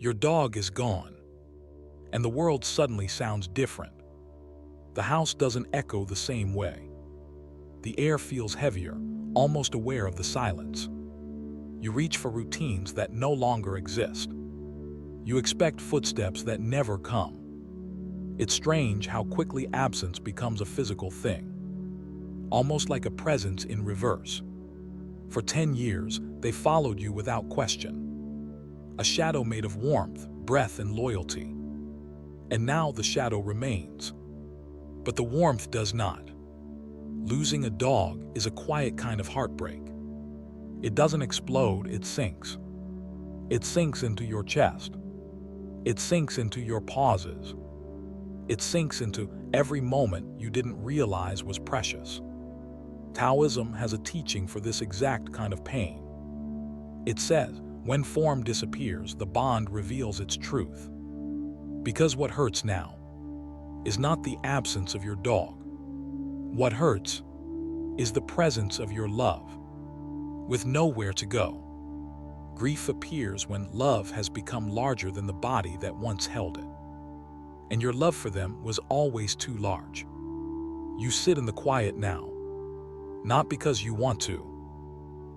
Your dog is gone, and the world suddenly sounds different. The house doesn't echo the same way. The air feels heavier, almost aware of the silence. You reach for routines that no longer exist. You expect footsteps that never come. It's strange how quickly absence becomes a physical thing, almost like a presence in reverse. For 10 years, they followed you without question. A shadow made of warmth, breath, and loyalty. And now the shadow remains. But the warmth does not. Losing a dog is a quiet kind of heartbreak. It doesn't explode, it sinks. It sinks into your chest. It sinks into your pauses. It sinks into every moment you didn't realize was precious. Taoism has a teaching for this exact kind of pain. It says, when form disappears, the bond reveals its truth. Because what hurts now is not the absence of your dog. What hurts is the presence of your love, with nowhere to go. Grief appears when love has become larger than the body that once held it. And your love for them was always too large. You sit in the quiet now, not because you want to,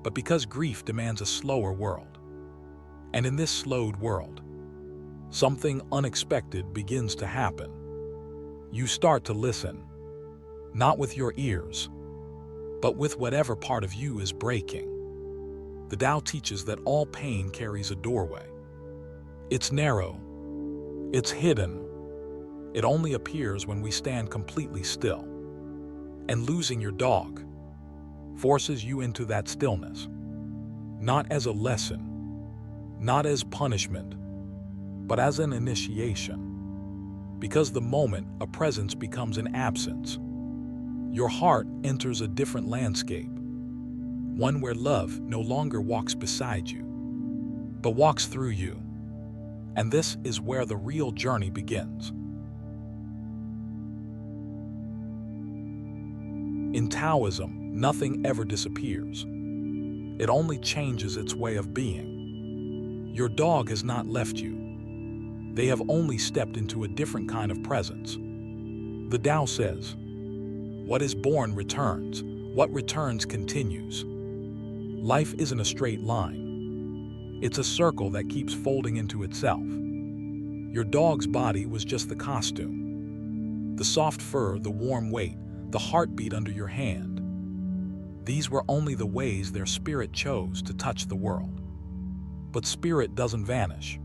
but because grief demands a slower world. And in this slowed world, something unexpected begins to happen. You start to listen, not with your ears, but with whatever part of you is breaking. The Tao teaches that all pain carries a doorway. It's narrow, it's hidden. It only appears when we stand completely still. And losing your dog forces you into that stillness, not as a lesson, not as punishment, but as an initiation. Because the moment a presence becomes an absence, your heart enters a different landscape, one where love no longer walks beside you, but walks through you. And this is where the real journey begins. In Taoism, nothing ever disappears. It only changes its way of being. Your dog has not left you. They have only stepped into a different kind of presence. The Tao says, what is born returns, what returns continues. Life isn't a straight line. It's a circle that keeps folding into itself. Your dog's body was just the costume. The soft fur, the warm weight, the heartbeat under your hand. These were only the ways their spirit chose to touch the world. But spirit doesn't vanish.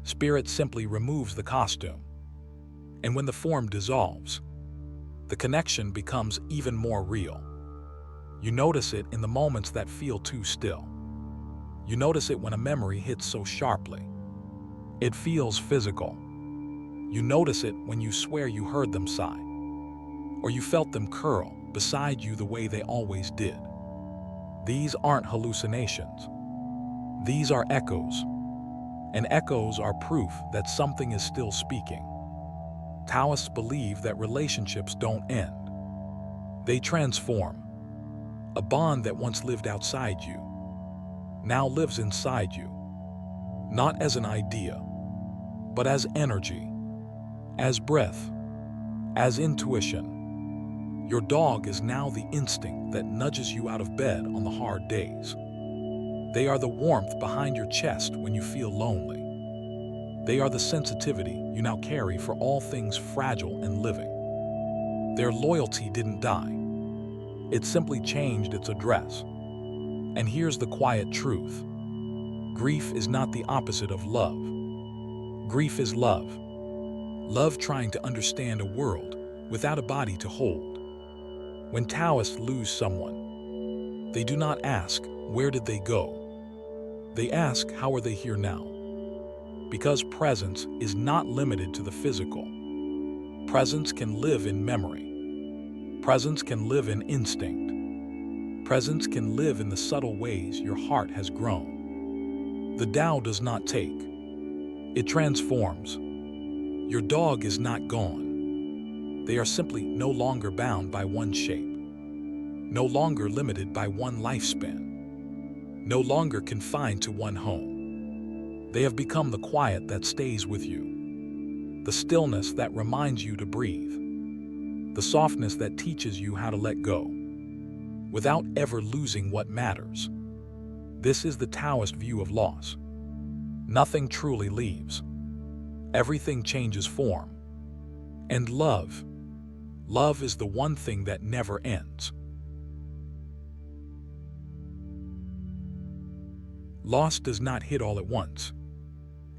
Spirit simply removes the costume. And when the form dissolves, the connection becomes even more real. You notice it in the moments that feel too still. You notice it when a memory hits so sharply. It feels physical. You notice it when you swear you heard them sigh, or you felt them curl beside you the way they always did. These aren't hallucinations. These are echoes. And echoes are proof that something is still speaking. Taoists believe that relationships don't end. They transform. A bond that once lived outside you now lives inside you, not as an idea, but as energy, as breath, as intuition. Your dog is now the instinct that nudges you out of bed on the hard days. They are the warmth behind your chest when you feel lonely. They are the sensitivity you now carry for all things fragile and living. Their loyalty didn't die. It simply changed its address. And here's the quiet truth. Grief is not the opposite of love. Grief is love. Love trying to understand a world without a body to hold. When Taoists lose someone, they do not ask, where did they go? They ask, how are they here now? Because presence is not limited to the physical. Presence can live in memory. Presence can live in instinct. Presence can live in the subtle ways your heart has grown. The Tao does not take. It transforms. Your dog is not gone. They are simply no longer bound by one shape. No longer limited by one lifespan. No longer confined to one home. They have become the quiet that stays with you, the stillness that reminds you to breathe, the softness that teaches you how to let go, without ever losing what matters. This is the Taoist view of loss. Nothing truly leaves. Everything changes form. And love is the one thing that never ends. Loss does not hit all at once.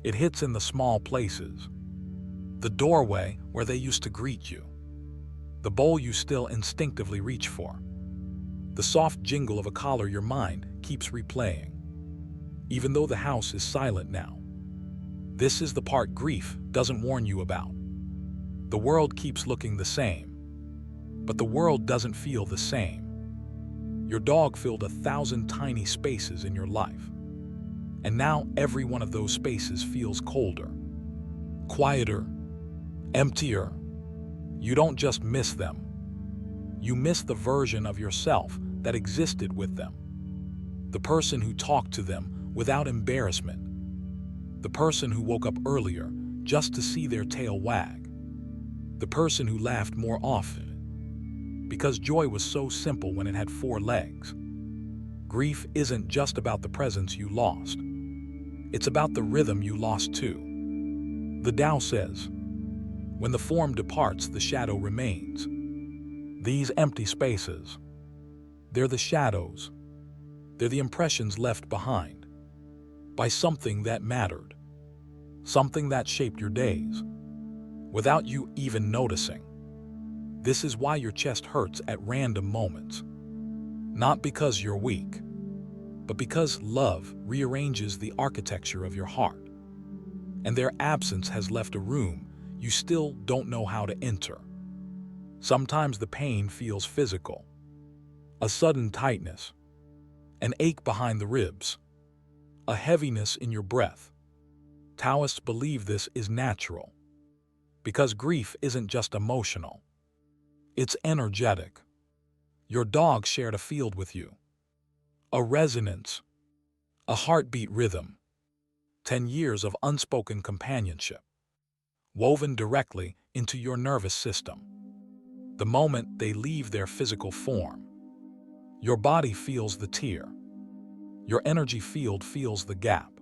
It hits in the small places. The doorway where they used to greet you. The bowl you still instinctively reach for. The soft jingle of a collar your mind keeps replaying, even though the house is silent now. This is the part grief doesn't warn you about. The world keeps looking the same, but the world doesn't feel the same. Your dog filled 1,000 tiny spaces in your life, and now every one of those spaces feels colder, quieter, emptier. You don't just miss them. You miss the version of yourself that existed with them. The person who talked to them without embarrassment. The person who woke up earlier just to see their tail wag. The person who laughed more often, because joy was so simple when it had 4 legs. Grief isn't just about the presence you lost. It's about the rhythm you lost too. The Tao says, when the form departs, the shadow remains. These empty spaces, they're the shadows. They're the impressions left behind by something that mattered, something that shaped your days, without you even noticing. This is why your chest hurts at random moments. Not because you're weak, but because love rearranges the architecture of your heart, and their absence has left a room you still don't know how to enter. Sometimes the pain feels physical, a sudden tightness, an ache behind the ribs, a heaviness in your breath. Taoists believe this is natural, because grief isn't just emotional, it's energetic. Your dog shared a field with you, a resonance, a heartbeat rhythm, 10 years of unspoken companionship, woven directly into your nervous system. The moment they leave their physical form, your body feels the tear. Your energy field feels the gap.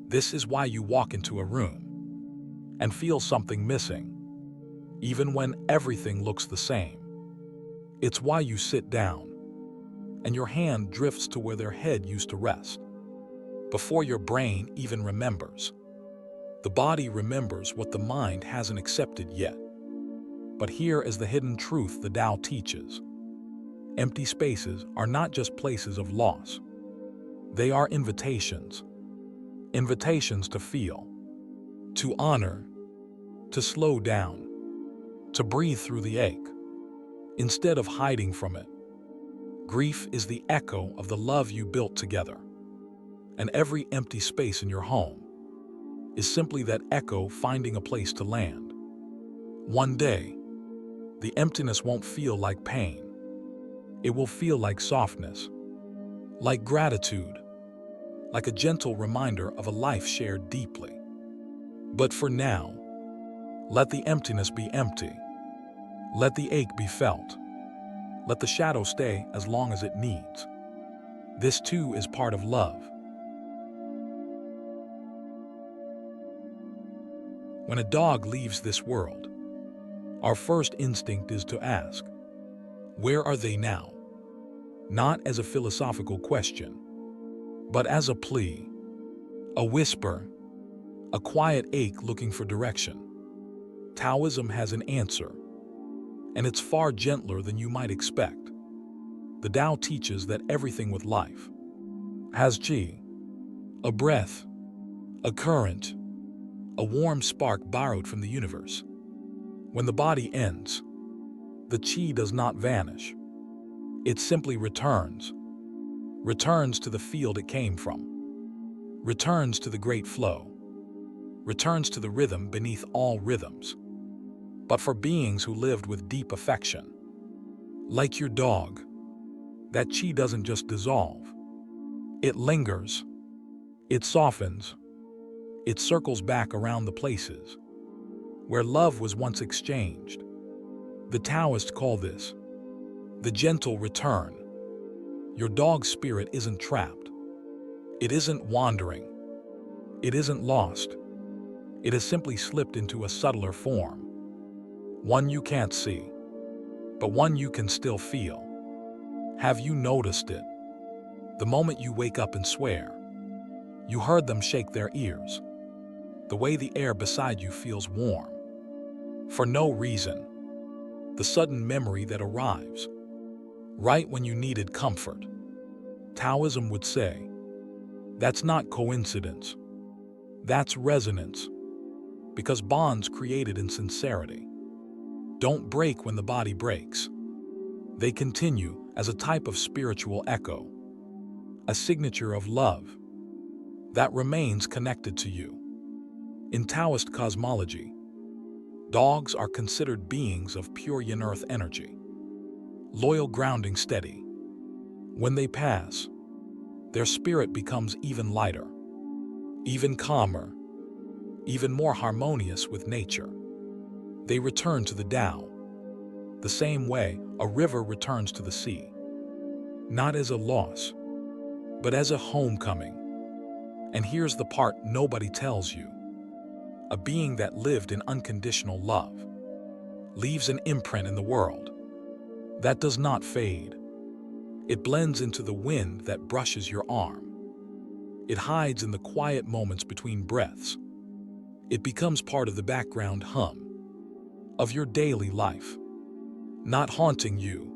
This is why you walk into a room and feel something missing, even when everything looks the same. It's why you sit down and your hand drifts to where their head used to rest. Before your brain even remembers, the body remembers what the mind hasn't accepted yet. But here is the hidden truth the Tao teaches. Empty spaces are not just places of loss. They are invitations. Invitations to feel, to honor, to slow down, to breathe through the ache, instead of hiding from it. Grief is the echo of the love you built together. And every empty space in your home is simply that echo finding a place to land. One day, the emptiness won't feel like pain. It will feel like softness, like gratitude, like a gentle reminder of a life shared deeply. But for now, let the emptiness be empty. Let the ache be felt. Let the shadow stay as long as it needs. This too is part of love. When a dog leaves this world, our first instinct is to ask, where are they now? Not as a philosophical question, but as a plea, a whisper, a quiet ache looking for direction. Taoism has an answer, and it's far gentler than you might expect. The Tao teaches that everything with life has qi, a breath, a current, a warm spark borrowed from the universe. When the body ends, the qi does not vanish. It simply returns to the field it came from, returns to the great flow, returns to the rhythm beneath all rhythms. But for beings who lived with deep affection, like your dog, that qi doesn't just dissolve. It lingers, it softens, It circles back around the places where love was once exchanged. The Taoists call this the gentle return. Your dog's spirit isn't trapped. It isn't wandering. It isn't lost. It has simply slipped into a subtler form. One you can't see, but one you can still feel. Have you noticed it? The moment you wake up and swear, you heard them shake their ears. The way the air beside you feels warm. For no reason. The sudden memory that arrives, right when you needed comfort. Taoism would say, that's not coincidence. That's resonance. Because bonds created in sincerity don't break when the body breaks. They continue as a type of spiritual echo, a signature of love that remains connected to you. In Taoist cosmology, dogs are considered beings of pure yin-earth energy, loyal, grounding, steady. When they pass, their spirit becomes even lighter, even calmer, even more harmonious with nature. They return to the Tao, the same way a river returns to the sea, not as a loss, but as a homecoming. And here's the part nobody tells you. A being that lived in unconditional love leaves an imprint in the world that does not fade. It blends into the wind that brushes your arm. It hides in the quiet moments between breaths. It becomes part of the background hum of your daily life, not haunting you,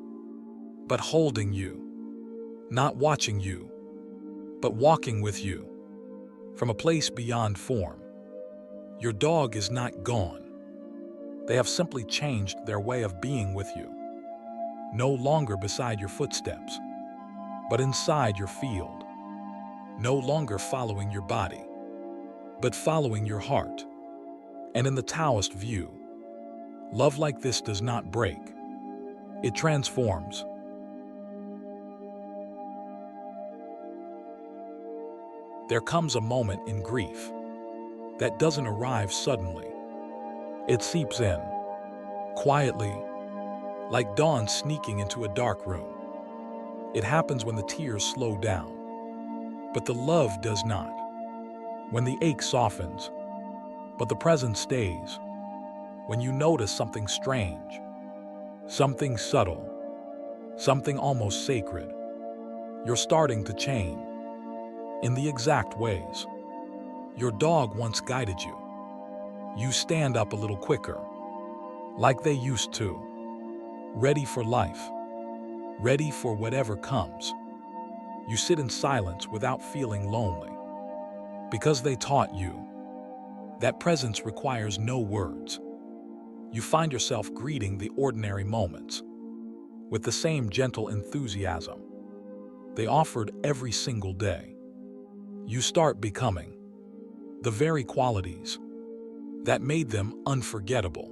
but holding you, not watching you, but walking with you from a place beyond form. Your dog is not gone. They have simply changed their way of being with you. No longer beside your footsteps, but inside your field. No longer following your body, but following your heart. And in the Taoist view, love like this does not break. It transforms. There comes a moment in grief that doesn't arrive suddenly. It seeps in, quietly, like dawn sneaking into a dark room. It happens when the tears slow down, but the love does not. When the ache softens, but the presence stays. When you notice something strange, something subtle, something almost sacred, you're starting to change in the exact ways your dog once guided you. You stand up a little quicker, like they used to, ready for life, ready for whatever comes. You sit in silence without feeling lonely, because they taught you that presence requires no words. You find yourself greeting the ordinary moments with the same gentle enthusiasm they offered every single day. You start becoming the very qualities that made them unforgettable.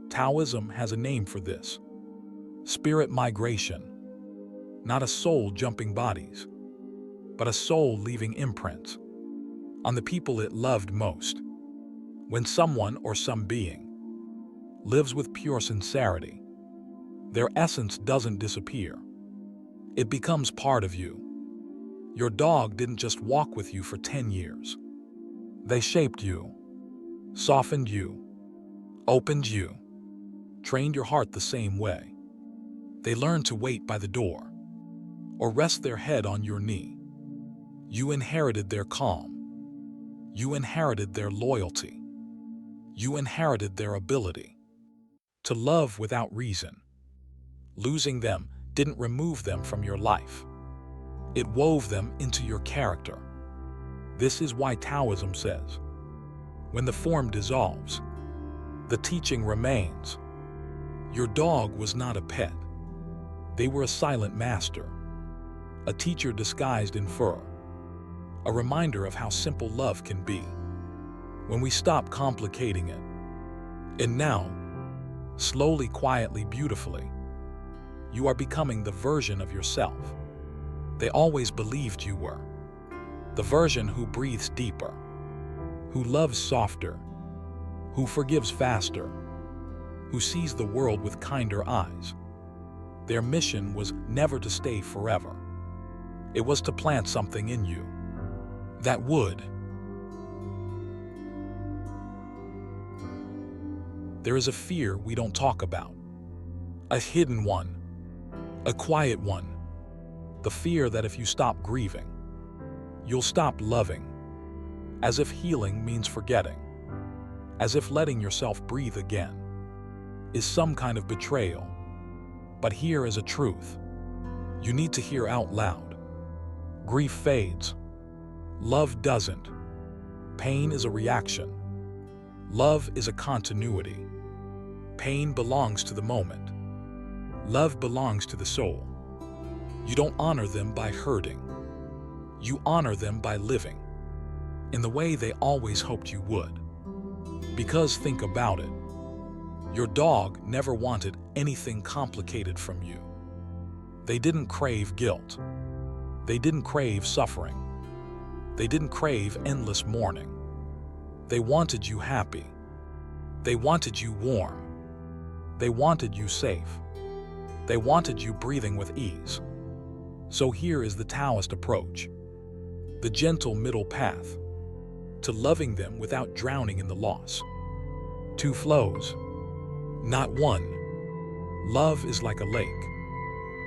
Taoism has a name for this: spirit migration. Not a soul jumping bodies, but a soul leaving imprints on the people it loved most. When someone or some being lives with pure sincerity, their essence doesn't disappear. It becomes part of you. Your dog didn't just walk with you for 10 years. They shaped you, softened you, opened you, trained your heart the same way. They learned to wait by the door or rest their head on your knee. You inherited their calm. You inherited their loyalty. You inherited their ability to love without reason. Losing them didn't remove them from your life. It wove them into your character. This is why Taoism says, when the form dissolves, the teaching remains. Your dog was not a pet. They were a silent master, a teacher disguised in fur, a reminder of how simple love can be when we stop complicating it. And now, slowly, quietly, beautifully, you are becoming the version of yourself they always believed you were. The version who breathes deeper, who loves softer, who forgives faster, who sees the world with kinder eyes. Their mission was never to stay forever. It was to plant something in you that would. There is a fear we don't talk about, a hidden one, a quiet one, the fear that if you stop grieving, you'll stop loving, as if healing means forgetting, as if letting yourself breathe again is some kind of betrayal. But here is a truth you need to hear out loud. Grief fades. Love doesn't. Pain is a reaction. Love is a continuity. Pain belongs to the moment. Love belongs to the soul. You don't honor them by hurting. You honor them by living in the way they always hoped you would. Because think about it. Your dog never wanted anything complicated from you. They didn't crave guilt. They didn't crave suffering. They didn't crave endless mourning. They wanted you happy. They wanted you warm. They wanted you safe. They wanted you breathing with ease. So here is the Taoist approach, the gentle middle path to loving them without drowning in the loss. Two flows, not one. Love is like a lake,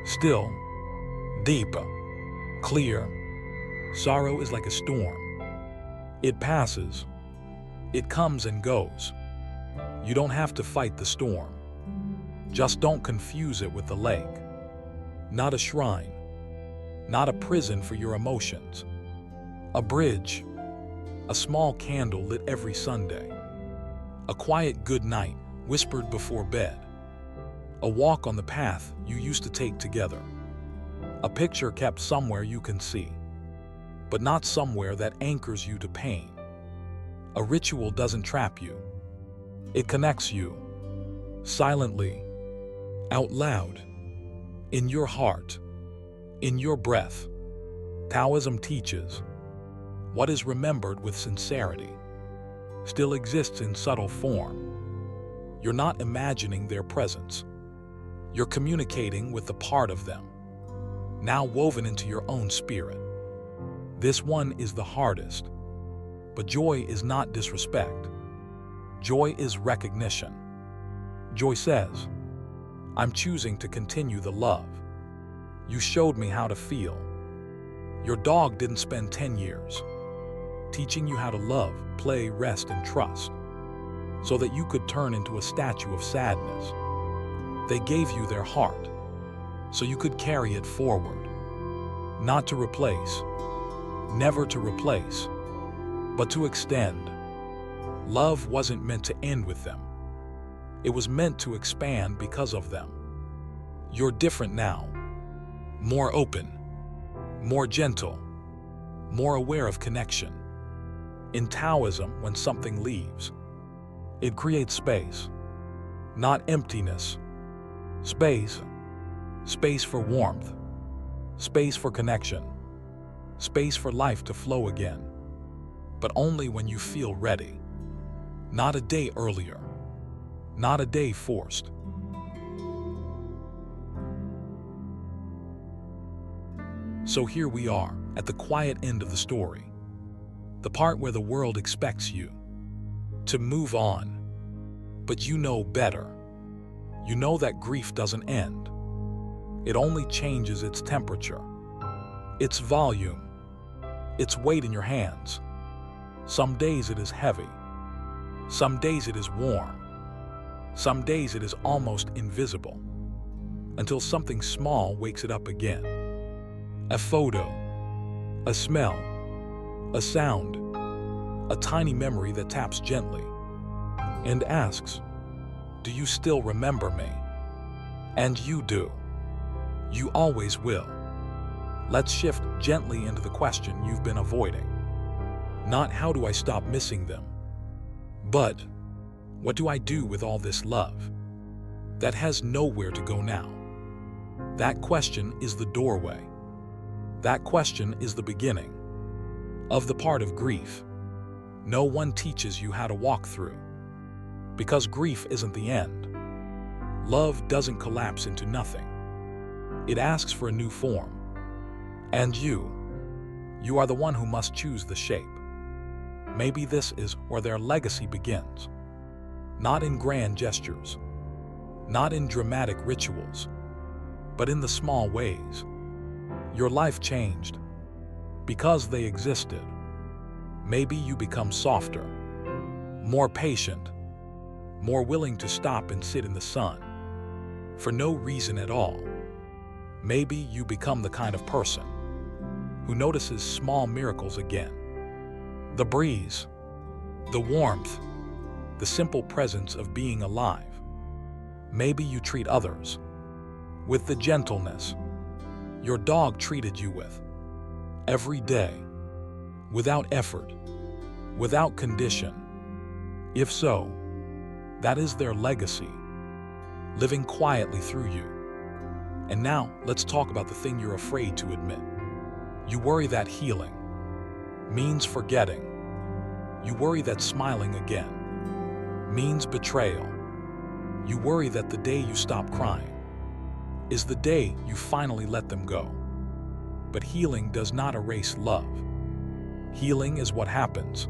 still, deep, clear. Sorrow is like a storm. It passes. It comes and goes. You don't have to fight the storm. Just don't confuse it with the lake. Not a shrine. Not a prison for your emotions. A bridge. A small candle lit every Sunday. A quiet good night whispered before bed. A walk on the path you used to take together. A picture kept somewhere you can see, but not somewhere that anchors you to pain. A ritual doesn't trap you. It connects you, silently, out loud, in your heart, in your breath. Taoism teaches what is remembered with sincerity still exists in subtle form. You're not imagining their presence. You're communicating with the part of them, now woven into your own spirit. This one is the hardest, but joy is not disrespect. Joy is recognition. Joy says, I'm choosing to continue the love. You showed me how to feel. Your dog didn't spend 10 years teaching you how to love, play, rest, and trust, so that you could turn into a statue of sadness. They gave you their heart, so you could carry it forward. Not to replace, never to replace, but to extend. Love wasn't meant to end with them. It was meant to expand because of them. You're different now. More open, more gentle, more aware of connection. In Taoism, when something leaves, it creates space, not emptiness. Space for warmth, space for connection, space for life to flow again. But only when you feel ready. Not a day earlier, not a day forced. So here we are, at the quiet end of the story. The part where the world expects you to move on. But you know better. You know that grief doesn't end. It only changes its temperature, its volume, its weight in your hands. Some days it is heavy. Some days it is warm. Some days it is almost invisible, until something small wakes it up again. A photo, a smell, a sound, a tiny memory that taps gently and asks, do you still remember me? And you do. You always will. Let's shift gently into the question you've been avoiding. Not how do I stop missing them, but what do I do with all this love that has nowhere to go now? That question is the doorway. That question is the beginning of the part of grief no one teaches you how to walk through. Because grief isn't the end. Love doesn't collapse into nothing. It asks for a new form. And you are the one who must choose the shape. Maybe this is where their legacy begins. Not in grand gestures, not in dramatic rituals, but in the small ways. Your life changed because they existed. Maybe you become softer, more patient, more willing to stop and sit in the sun for no reason at all. Maybe you become the kind of person who notices small miracles again. The breeze, the warmth, the simple presence of being alive. Maybe you treat others with the gentleness your dog treated you with every day, without effort, without condition. If so, that is their legacy, living quietly through you. And now, let's talk about the thing you're afraid to admit. You worry that healing means forgetting. You worry that smiling again means betrayal. You worry that the day you stop crying is the day you finally let them go. But healing does not erase love. Healing is what happens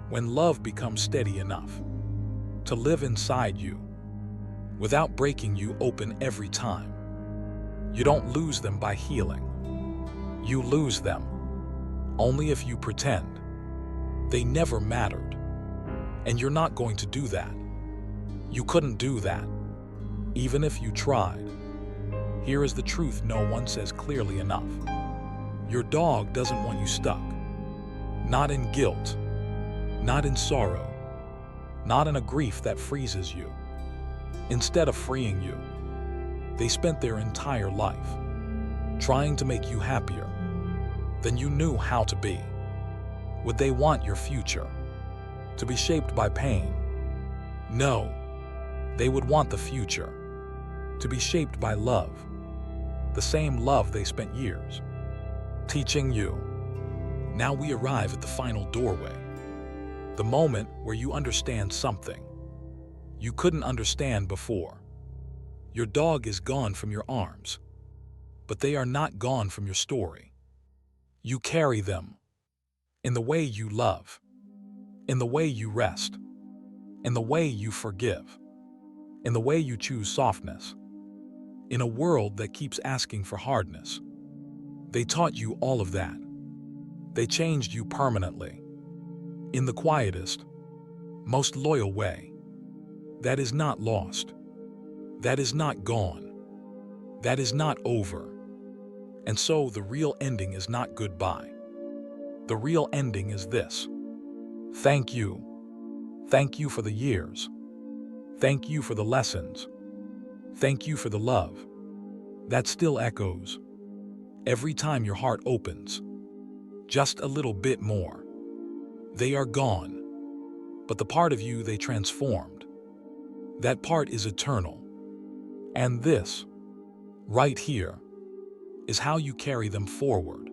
when love becomes steady enough to live inside you without breaking you open every time. You don't lose them by healing. You lose them only if you pretend they never mattered. And you're not going to do that. You couldn't do that, even if you tried. Here is the truth no one says clearly enough. Your dog doesn't want you stuck. Not in guilt, not in sorrow, not in a grief that freezes you. Instead of freeing you, they spent their entire life trying to make you happier than you knew how to be. Would they want your future to be shaped by pain? No, they would want the future to be shaped by love, the same love they spent years teaching you. Now we arrive at the final doorway, the moment where you understand something you couldn't understand before. Your dog is gone from your arms, but they are not gone from your story. You carry them in the way you love, in the way you rest, in the way you forgive, in the way you choose softness. In a world that keeps asking for hardness, they taught you all of that. They changed you permanently, in the quietest, most loyal way. That is not lost. That is not gone. That is not over. And so the real ending is not goodbye. The real ending is this. Thank you. Thank you for the years. Thank you for the lessons. Thank you for the love that still echoes every time your heart opens just a little bit more. They are gone, but the part of you they transformed, that part is eternal. And this, right here, is how you carry them forward.